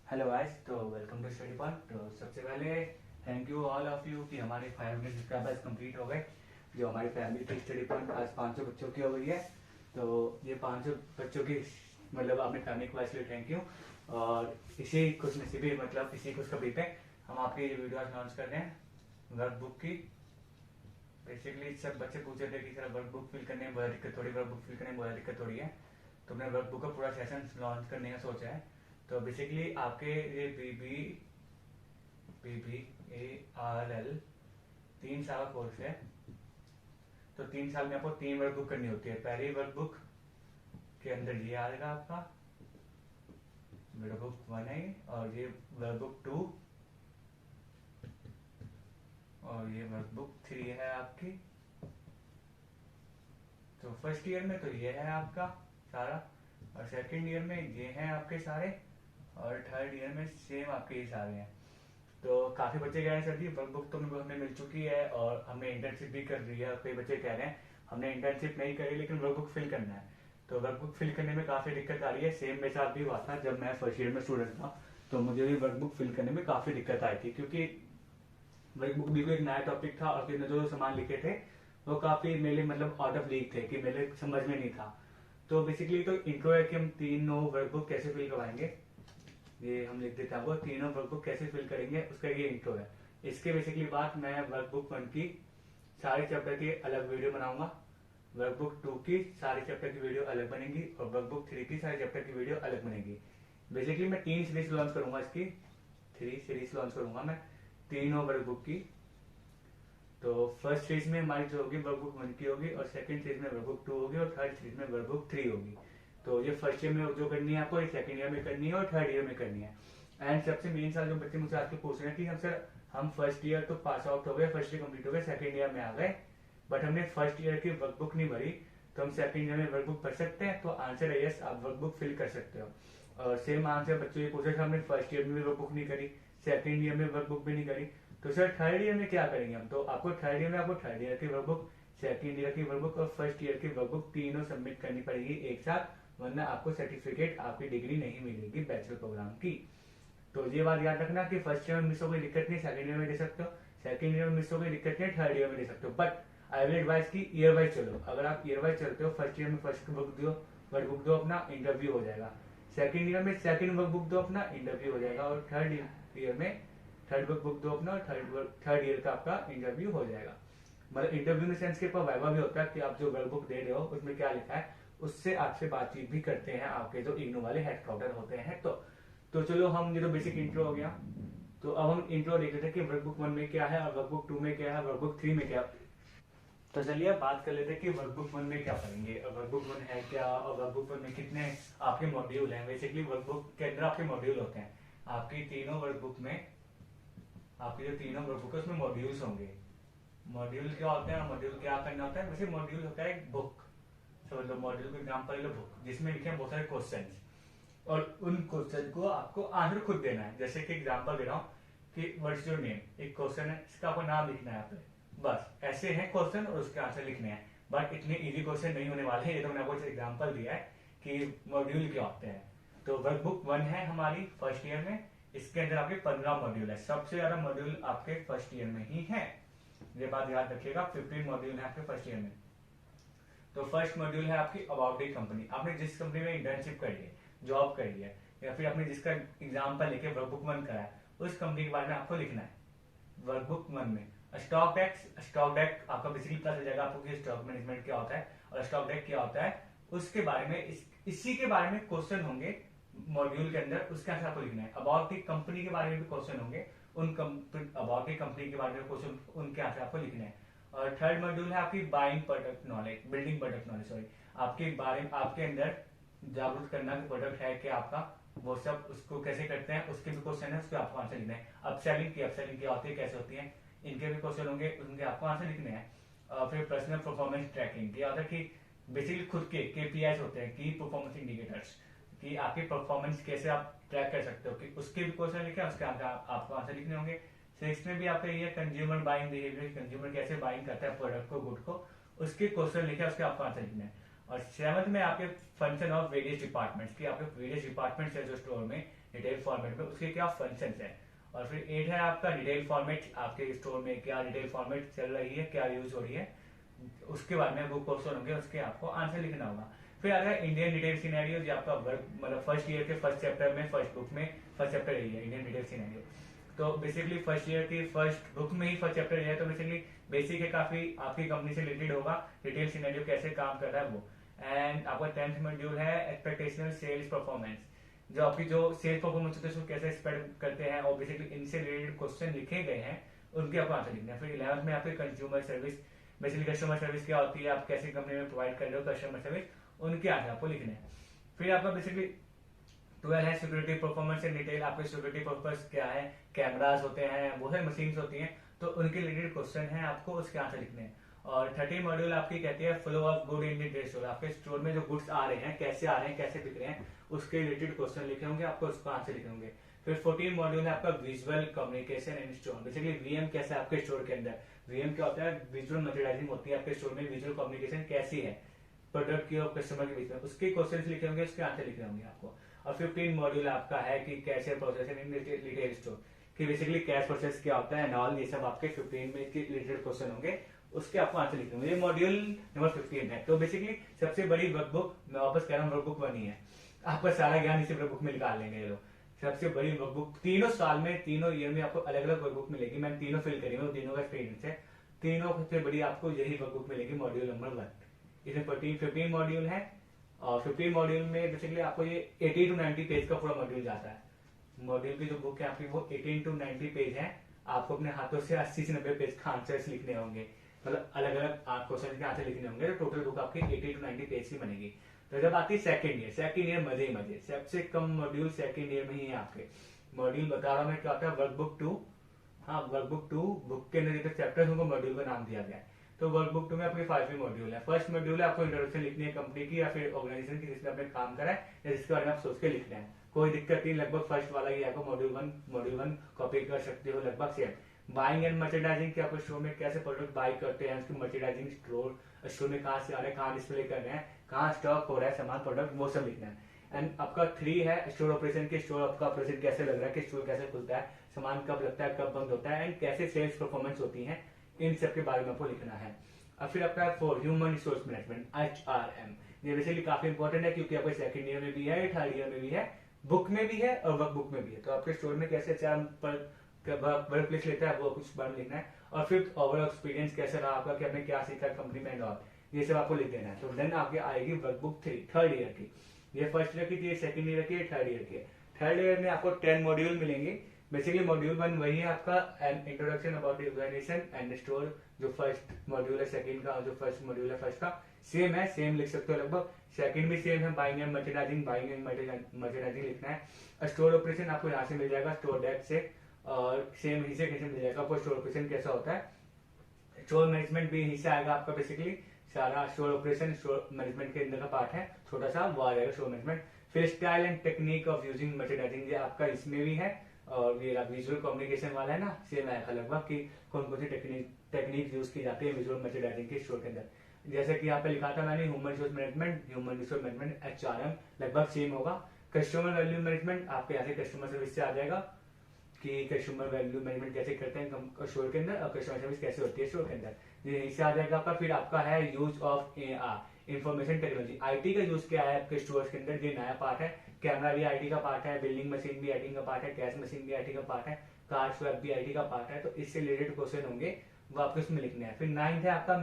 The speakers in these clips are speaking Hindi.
हेलो गाइस, तो वेलकम टू स्टडी पॉइंट। तो सबसे पहले thank you all of you कि हमारे 500 सब्सक्राइबर्स कंप्लीट हो गए। जो हमारी फैमिली की स्टडी पॉइंट आज 500 बच्चों की हो गई है। तो ये 500 बच्चों की मतलब अपनी फैमिली को इसलिए थैंक यू। और इसी खुश नसीबी मतलब इसी खुशखबरी पे हम आपके ये वीडियो आज लॉन्च कर रहे हैं वर्कबुक की। बेसिकली सब बच्चे पूछ रहे थे कि सर वर्कबुक फिल करने में बहुत दिक्कत हो रही है, वर्कबुक फिल करने में बहुत दिक्कत हो रही है। तो हमने वर्कबुक का पूरा सेशन लॉन्च करने का सोचा है। तो बेसिकली आपके ये BBARL 3 साल का कोर्स है। तो 3 साल में आपको 3 वर्कबुक करनी होती है। पहली वर्कबुक के अंदर ये आएगा आपका वर्कबुक 1 है, और ये वर्कबुक 2 और ये वर्कबुक 3 है आपकी। तो फर्स्ट ईयर में तो ये है आपका सारा, और सेकंड ईयर में ये हैं आपके सारे, और थर्ड ईयर में सेम आपके ये सारे हैं। तो काफी बच्चे कह रहे हैं सर जी वर्कबुक तो हमें मिल चुकी है और हमने इंटर्नशिप भी कर ली है। और कई बच्चे कह रहे हैं हमने इंटर्नशिप नहीं करी लेकिन वर्कबुक फिल करना है। तो वर्कबुक फिल करने में काफी दिक्कत आ रही है। सेम मेरे साथ भी हुआ था जब मैं फर्स्ट ईयर में स्टूडेंट था। तो मुझे भी वर्कबुक फिल करने में काफी दिक्कत आई थी, क्योंकि वर्कबुक भी कोई एक नया टॉपिक था और फिर जो सामान लिखे थे वो काफी मेरे मतलब आउट ऑफ लीग थे कि मेरे समझ में नहीं था। तो बेसिकली तो इंट्रो है कि हम तीनों वर्कबुक कैसे फिल करवाएंगे, ये हम लिख देते हैं। वो तीनों वर्कबुक कैसे फिल करेंगे उसका ये इंट्रो है। इसके बेसिकली बाद मैं वर्कबुक 1 की सारे चैप्टर की अलग वीडियो बनाऊंगा, वर्कबुक 2 की सारे चैप्टर की वीडियो अलग बनेगी, और वर्कबुक 3 की सारे चैप्टर की वीडियो अलग बनेगी। बेसिकली मैं 3 सीरीज लॉन्च करूंगा, इसकी 3 सीरीज लॉन्च करूंगा मैं तीनों वर्कबुक की। तो फर्स्ट सीरीज में हमारी जो होगी वर्कबुक 1 की होगी, और सेकंड सीरीज में वर्कबुक 2 होगी, और थर्ड सीरीज में वर्कबुक 3 होगी। तो ये फर्स्ट ईयर में जो करनी है आपको, ये सेकंड ईयर में करनी है और थर्ड ईयर में करनी है। एंड सबसे मेन सवाल जो बच्चे मुझसे आके पूछ रहे हैं कि हम सर हम फर्स्ट ईयर तो पास आउट हो गए, फर्स्ट ईयर कंप्लीट हो गए, सेकंड ईयर में आ गए, बट हमने फर्स्ट ईयर की वर्कबुक नहीं भरी, तो हम सेकंड ईयर में वर्कबुक भर सकते हैं? तो आंसर है यस, आप वर्कबुक फिल कर सकते हो। और सेम आंसर बच्चों ये पूछ रहे थे हमने फर्स्ट ईयर में भी वर्कबुक नहीं करी, सेकंड ईयर में वर्कबुक भी नहीं करी, तो सर थर्ड ईयर में क्या करेंगे हम? तो आपको थर्ड ईयर में आपको थर्ड ईयर की वर्कबुक, सेकंड ईयर की वर्कबुक और फर्स्ट ईयर की वर्कबुक तीनों सबमिट करनी पड़ेगी एक साथ, वरना आपको सर्टिफिकेट, आपकी डिग्री नहीं मिलेगी बैचलर प्रोग्राम की। तो ये बात याद रखना कि फर्स्ट ईयर में मिस हो गई दिक्कत नहीं, सेकंड ईयर में दे सकते हो, सेकंड ईयर में मिस हो गई दिक्कत नहीं, थर्ड ईयर में दे सकते हो। बट आई विल एडवाइस की ईयर वाइज चलो। अगर आप ईयर वाइज चलते हो, फर्स्ट ईयर में फर्स्ट बुक दो, वर्कबुक दो, अपना इंटरव्यू हो जाएगा। सेकंड ईयर में सेकंड वर्कबुक दो, अपना इंटरव्यू हो जाएगा। और थर्ड ईयर में थर्ड वर्कबुक दो अपना, और थर्ड ईयर का आपका इंटरव्यू हो जाएगा। मतलब इंटरव्यू में सेंस के ऊपर वाइवा भी होता है कि आप जो वर्कबुक दे रहे हो उसमें क्या लिखा है, उससे आपसे बातचीत भी करते हैं आपके जो इग्नू वाले हेड काउंटर होते हैं। तो चलो हम, ये तो बेसिक इंट्रो हो गया। तो अब हम इंट्रो देख लेते हैं कि वर्कबुक 1 में क्या है, और वर्कबुक 2 में क्या है, वर्कबुक 3 में क्या। तो चलिए अब बात कर लेते हैं कि वर्कबुक 1 में क्या पढ़ेंगे, और वर्कबुक 1 है क्या, और वर्कबुक 1 में कितने आपके मॉड्यूल हैं। बेसिकली वर्कबुक के अंदर आपके मॉड्यूल होते हैं। आपकी तीनों वर्कबुक में, आपकी जो तीनों वर्कबुक है उसमें मॉड्यूल्स होंगे। मॉड्यूल क्या होते हैं और मॉड्यूल क्या करना होता है? वैसे मॉड्यूल होता है एक बुक, समझ लो मॉड्यूल को एग्जाम्पल लो बुक, जिसमें लिखे हैं बहुत सारे क्वेश्चन, और उन क्वेश्चन को आपको आंसर खुद देना है। जैसे कि एग्जांपल दे रहा हूँ कि व्हाट्स योर नेम, एक क्वेश्चन है, इसका आपको नाम लिखना है यहाँ पे। बस ऐसे हैं क्वेश्चन और उसके आंसर लिखने हैं। बट इतने इजी क्वेश्चन नहीं होने वाले हैं, ये तो मैंने आपको एग्जांपल दिया है कि मॉड्यूल क्या होते हैं। तो वर्कबुक 1 है हमारी फर्स्ट ईयर में, इसके अंदर आपके 15 मॉड्यूल है। सबसे ज्यादा मॉड्यूल आपके फर्स्ट ईयर में ही है, ये बात याद रखिएगा। 15 मॉड्यूल है आपके फर्स्ट ईयर में। तो फर्स्ट मॉड्यूल है आपकी अबाउट द कंपनी। आपने जिस कंपनी में इंटर्नशिप करी है, जॉब करी है, या फिर आपने जिसका एग्जाम्पल लेके वर्कबुक 1 करा है, उस कंपनी के बारे में आपको लिखना है वर्कबुक 1 में। स्टॉक डेक, स्टॉक डेक आपका बेसिकली पता चल जाएगा आपको कि स्टॉक मैनेजमेंट क्या होता है और स्टॉक डेक क्या होता है, उसके बारे में इसी के बारे में क्वेश्चन होंगे मॉड्यूल के अंदर, उसके आंसर आपको लिखना है। अबाउट द कंपनी के बारे में भी क्वेश्चन होंगे, उन अबाउट द कंपनी के बारे में क्वेश्चन, उनके आंसर आपको लिखने हैं। और थर्ड मॉड्यूल है आपकी buying product knowledge, building product knowledge, sorry, आपके बारे में, आपके अंदर जागरूक करना कि प्रोडक्ट है क्या आपका, वो सब उसको कैसे करते हैं, उसके भी क्वेश्चन है, उसके आपको आंसर लिखना है। अपसेलिंग की, अपसेलिंग क्या होती है, कैसे होती है, इनके भी क्वेश्चन होंगे, उनके आपको आंसर लिखने हैं। और फिर पर्सनल परफॉर्मेंस ट्रैकिंग, क्या होता है कि बेसिकली खुद के KPIs होते हैं, की परफॉर्मेंस इंडिकेटर्स, कि आपकी परफॉर्मेंस कैसे आप ट्रैक कर सकते हो, कि उसके भी क्वेश्चन लिखे, उसके आपको आंसर लिखने होंगे। सिक्स में भी आपका ये कंज्यूमर बाइंग बिहेवियर, कंज्यूमर कैसे बाइंग करता है प्रोडक्ट को, गुड को, उसके क्वेश्चन लिखे, उसके आपको आंसर लिखने हैं। और सेवंथ में आपके फंक्शन ऑफ वेरियस डिपार्टमेंट्स, की आपके वेरियस डिपार्टमेंट्स है जो स्टोर में, डिटेल फॉर्मेट में उसके क्या फंक्शंस है। और फिर 8 है आपका डिटेल फॉर्मेट, आपके स्टोर में क्या डिटेल फॉर्मेट चल रही है, क्या यूज हो रही है, उसके बारे में वो क्वेश्चन होंगे, उसके आपको आंसर लिखना होगा। फिर आता है इंडियन डिटेल सिनेरियो, जो आपका वर्क मतलब फर्स्ट ईयर के फर्स्ट चैप्टर में, फर्स्ट बुक में फर्स्ट चैप्टर यही है इंडियन डिटेल सिनेरियो। तो बेसिकली फर्स्ट ईयर की फर्स्ट बुक में ही फर्स्ट चैप्टर है, तो बेसिकली बेसिक है, काफी आपकी कंपनी से रिलेटेड होगा, डिटेल सिनेरियो कैसे काम कर रहा है वो। एंड आपका 10th मॉड्यूल है एक्सपेक्टेशनल सेल्स परफॉर्मेंस, जो आपकी जो सेल्स परफॉर्मेंस होती है उसको कैसे एक्सपेक्ट करते हैं, और बेसिकली इनसे रिलेटेड क्वेश्चन लिखे गए हैं, उनके आपको आंसर लिखना है। फिर 11th में आपके consumer service, basically customer service क्या होती है, आप कैसे कंपनी में प्रोवाइड कर रहे हो कस्टमर सर्विस, उनके आंसर आपको लिखने हैं। फिर आपका बेसिकली 12 है सिक्योरिटी परफॉर्मेंस एंड डिटेल, आपके सिक्योरिटी पर्पस क्या है, कैमरास होते हैं, वो है मशीन्स होती हैं, तो उनके रिलेटेड क्वेश्चन है, आपको उसके आंसर लिखने हैं। और 13 मॉड्यूल आपकी कहती है flow of good in the store, आपके स्टोर में जो गुड्स आ रहे हैं, कैसे आ रहे हैं, कैसे बिक रहे हैं, उसके रिलेटेड क्वेश्चन लिखे होंगे, आपको उसका आंसर लिखे होंगे। फिर 14 मॉड्यूल है आपका visual communication in store, basically VM कैसे आपके स्टोर के अंदर, वीएम क्या होता है, विजुअल मर्चेंडाइजिंग होती है आपके स्टोर में, विजुअल कम्युनिकेशन कैसी है प्रोडक्ट की और कस्टमर के बीच में, उसके क्वेश्चन लिखे होंगे, उसके आंसर लिखे होंगे आपको। और 15 मॉड्यूल आपका है कि cashier processing in retail store, कि बेसिकली कैश प्रोसेस क्या होता है, नॉल, ये सब आपके 15 में के रिलेटेड क्वेश्चन होंगे, उसके आपको आंसर लिखने होंगे। ये मॉड्यूल नंबर 15 है। तो बेसिकली सबसे बड़ी वर्कबुक, मैं वापस कह रहा हूँ, वर्कबुक बनी है, आपका सारा ज्ञान इसी वर्कबुक में निकाल लेंगे ये लोग। सबसे बड़ी वर्कबुक, तीनों साल में, तीनों ईयर में आपको अलग अलग वर्कबुक मिलेगी, मैंने तीनों फिल करी है, तीनों का एक्सपीरियंस है, तीनों सबसे बड़ी आपको यही वर्कबुक मिलेगी, मॉड्यूल नंबर 1। इसमें 15 मॉड्यूल है, और 15 मॉड्यूल में बेसिकली आपको ये 80 टू 90 पेज का पूरा मॉड्यूल जाता है। मॉड्यूल की जो बुक है आपकी वो 18 टू 90 पेज है, आपको अपने हाथों से 80 से 90 पेज का आंसर्स लिखने होंगे, मतलब अलग अलग क्वेश्चन के आंसर लिखने होंगे, तो टोटल बुक आपकी 80 टू 90 पेज की बनेगी। तो जब आती है सेकंड ईयर मजे ही मजे, सबसे कम मॉड्यूल सेकंड ईयर में ही है आपके। मॉड्यूल बता रहा हूँ मैं क्या होता है, वर्कबुक 2, हाँ वर्कबुक 2 बुक के अंदर जो चैप्टर्स उनको मॉड्यूल का नाम दिया गया है। तो वर्कबुक 2 में आपके 5वीं मॉड्यूल है। फर्स्ट मॉड्यूल है आपको इंट्रोडक्शन लिखनी है कंपनी की या फिर ऑर्गेनाइजेशन की जिसने आपने काम करा है, या जिसके बारे में आप सोच के लिखना है, कोई दिक्कत नहीं, लगभग फर्स्ट वाला ही आपको मॉड्यूल 1 कॉपी कर सकते हो, लगभग सेम। बाइंग एंड मर्चेंडाइजिंग की आपको स्टोर में कैसे प्रोडक्ट बाई करते हैं, उसकी मर्चेंडाइजिंग स्टोर में कहाँ से आ रहे हैं, कहाँ डिस्प्ले कर रहे हैं, कहाँ स्टॉक हो रहा है सामान प्रोडक्ट, वो सब लिखना है। एंड आपका 3 है स्टोर ऑपरेशन की, स्टोर आपका ऑपरेशन कैसे लग रहा है, कि स्टोर कैसे खुलता है, सामान कब लगता है, कब बंद होता है, एंड कैसे सेल्स परफॉर्मेंस होती है, इन सब के बारे में आपको लिखना है। और फिर आपका 4 ह्यूमन रिसोर्स मैनेजमेंट, HRM, ये बेसिकली काफी इंपॉर्टेंट है, क्योंकि आपके सेकंड ईयर में भी है, थर्ड ईयर में भी है, बुक में भी है और वर्कबुक में भी है। तो आपके स्टोर में कैसे HRM पर वर्क प्लेस लेता है, वो कुछ बारे में लिखना है। और फिर ओवरऑल एक्सपीरियंस कैसा रहा आपका, कि आपने क्या सीखा कंपनी में, और ये सब आपको लिख देना है। तो देन आपके आएगी वर्कबुक 3 थर्ड ईयर की, ये फर्स्ट ईयर की थी, सेकंड ईयर की, थर्ड ईयर की। थर्ड ईयर में आपको 10 मॉड्यूल मिलेंगे। बेसिकली मॉड्यूल 1 वही है आपका, an introduction about organisation and store, जो फर्स्ट मॉड्यूल है सेकंड का, जो फर्स्ट मॉड्यूल है फर्स्ट का सेम है, सेम लिख सकते हो लगभग। सेकंड भी सेम है, बाइंग एंड मर्चेंडाइजिंग लिखना है। स्टोर ऑपरेशन आपको यहाँ से मिल जाएगा, स्टोर डेस्क से, और सेम यहीं से कैसे मिल जाएगा आपको स्टोर ऑपरेशन कैसा होता है। स्टोर मैनेजमेंट भी यहीं से आएगा आपका, बेसिकली सारा स्टोर ऑपरेशन स्टोर मैनेजमेंट के अंदर का पार्ट है, छोटा सा वो आ जाएगा स्टोर मैनेजमेंट। फिर style and technique of using merchandising, ये आपका इसमें भी है, और ये विजुअल कम्युनिकेशन वाला है ना, सेम आएगा लगभग, कि कौन कौन सी टेक्निक यूज की जाती है विजुअल मर्चेंडाइजिंग के स्टोर के अंदर। जैसे कि यहाँ पे लिखा था मैंने, ह्यूमन रिसोर्स मैनेजमेंट HRM, लगभग सेम होगा। कस्टमर वैल्यू मैनेजमेंट आपके यहाँ से कस्टमर सर्विस से आ जाएगा, कि कस्टमर वैल्यू मैनेजमेंट कैसे करते हैं स्टोर के अंदर, और कस्टमर सर्विस कैसे होती है स्टोर के अंदर, ये यहीं से आ जाएगा आपका। फिर आपका है use of AR, information technology, IT का यूज क्या है आपके स्टोर्स के अंदर, ये नया पार्ट है। कैमरा भी IT का पार्ट है, बिलिंग मशीन भी IT का पार्ट है, कैश मशीन भी IT का पार्ट है, कार्ड स्वैप भी IT का पार्ट है। तो इससे रिलेटेड क्वेश्चन होंगे, वो आपको इसमें लिखने हैं। फिर 9th है आपका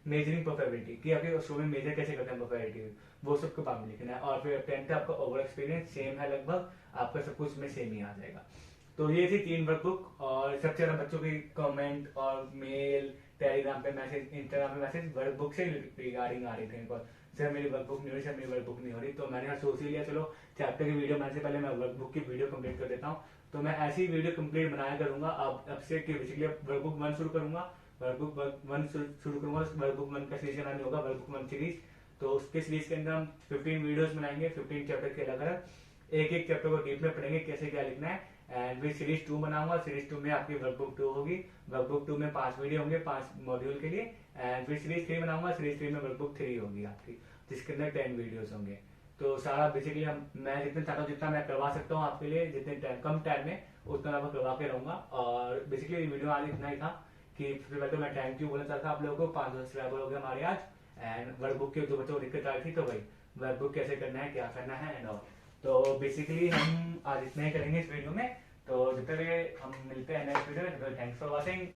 मेजरिंग प्रोफेबिलिटी, कि आपके स्टोर में मेजर कैसे करते हैं प्रोफेबिलिटी, वो सब के बारे में लिखना है। और फिर 10th है आपका ओवर एक्सपीरियंस, सेम है लगभग, आपका सब कुछ में सेम ही आ जाएगा। तो ये थी 3 वर्कबुक। और सबसे ज्यादा बच्चों की कमेंट और मेल, टेलीग्राम पे मैसेज, इंस्टाग्राम पे मैसेज वर्कबुक से रिगार्डिंग आ रही थी इनको, सर मेरी वर्कबुक नहीं हो रही, सर मेरी वर्कबुक नहीं हो रही। तो मैंने सोच ही लिया चलो चैप्टर की वीडियो बनाने से पहले मैं वर्कबुक की वीडियो कंप्लीट कर देता हूँ। तो मैं ऐसी वीडियो कंप्लीट बनाया करूंगा अब से, कि बेसिकली वर्कबुक 1 शुरू करूंगा, वर्कबुक 1 शुरू करूंगा, वर्कबुक 1 का सीरीज बनानी होगा, वर्कबुक 1 सीरीज। तो उसके सीरीज के अंदर हम 15 वीडियोस बनाएंगे, 15 चैप्टर के अलग अलग, एक एक चैप्टर को डीप में पढ़ेंगे कैसे क्या लिखना है। एंड फिर सीरीज 2 बनाऊंगा, सीरीज 2 में आपकी वर्कबुक 2 होगी, वर्कबुक 2 में 5 वीडियो होंगे 5 मॉड्यूल के लिए। एंड फिर सीरीज 3 बनाऊंगा, सीरीज 3 में वर्कबुक 3 होगी आपकी, जिसके अंदर 10 वीडियोस होंगे। तो सारा बेसिकली मैं जितना चाहता हूँ जितना मैं करवा सकता हूँ आपके लिए, जितने कम टाइम में उतना मैं करवा के रहूंगा। और बेसिकली वीडियो आज इतना ही था कि सबसे पहले तो मैं थैंक यू बोलना चाहता था आप लोगों को, 500 सब्सक्राइबर हो गए हमारे आज। एंड वर्कबुक के जो बच्चों को दिक्कत आ रही थी, तो भाई वर्कबुक कैसे करना है, क्या करना है एंड ऑल। तो बेसिकली हम आज इतना ही करेंगे इस वीडियो में। तो जब तक हम मिलते हैं नेक्स्ट वीडियो में, थैंक्स फॉर वॉचिंग।